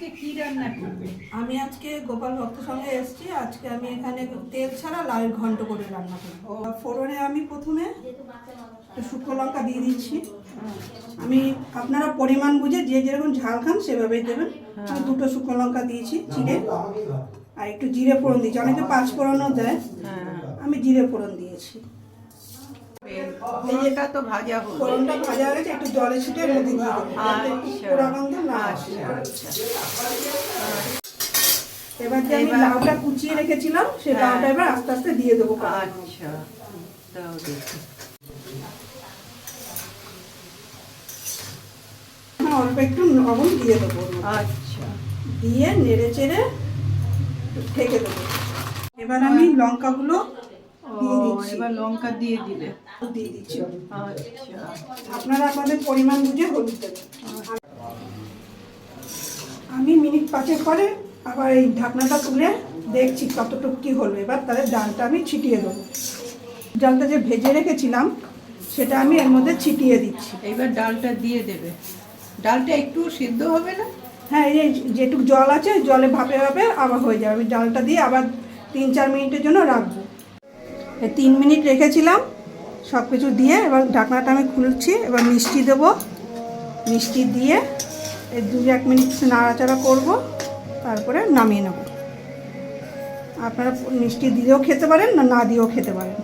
আজকে কি রান্না করবে? আমি আজকে গোপাল ভক্তের সঙ্গে এসেছি। আজকে আমি এখানে তেল ছাড়া লাল ঘন্ট করে রান্না করবো। ফোড়নে আমি প্রথমে একটু শুকনো লঙ্কা দিয়ে দিচ্ছি। আমি আপনারা পরিমাণ বুঝে যে যেরকম ঝাল খান সেভাবেই দেবেন। আমি 2টো শুকনো লঙ্কা দিয়েছি চিড়ে, আর একটু জিরে ফোড়ন দিয়েছি। অনেকে 5 ফোড়নও দেয়, আমি জিরে ফোড়ন দিয়েছি। ফোড়নটা তো ভাজা হলো। ফোড়নটা ভাজা হয়ে গেছে, একটু জলে ছিটে মধ্যে দিয়ে দেবো, যাতে একটু পোড়া গন্ধ না আসে। এবার যে আমি লাউটা কুচিয়ে রেখেছিলাম সেই লাউটা এবার আস্তে আস্তে দিয়ে দেবো। আচ্ছা, দাও দেখি। অল্প একটু লবণ দিয়ে দেবো। আচ্ছা, দিয়ে নেড়ে চেড়ে ঢেকে দেবো। এবার আমি লঙ্কাগুলো দিয়ে দিচ্ছি। এবার লঙ্কা দিয়ে দিলে দিয়ে দিচ্ছি। আচ্ছা, আপনারা আপনাদের পরিমাণ বুঝে হলুদ দেবেন। আমি মিনিট 5 পরে আবার এই ঢাকনাটা তুলে দেখছি কতটুকু কি হলো। এবার তাহলে ডালটা আমি ছিটিয়ে দেবো। ডালটা যে ভেজে রেখেছিলাম সেটা আমি এর মধ্যে ছিটিয়ে দিচ্ছি। এবার ডালটা দিয়ে দেবে। ডালটা একটু সিদ্ধ হবে না? হ্যাঁ, এই যেটুকু জল আছে জলে ভাপে ভাপে আবার হয়ে যাবে। আমি ডালটা দিয়ে আবার 3-4 মিনিটের জন্য রাখবো। 3 মিনিট রেখেছিলাম সব কিছু দিয়ে। এবার ঢাকনাটা আমি খুলছি। এবার মিষ্টি দেবো। মিষ্টি দিয়ে 2-1 মিনিট নাড়াচাড়া করব, তারপরে নামিয়ে নেব। আপনারা মিষ্টি দিয়েও খেতে পারেন, না দিয়েও খেতে পারেন।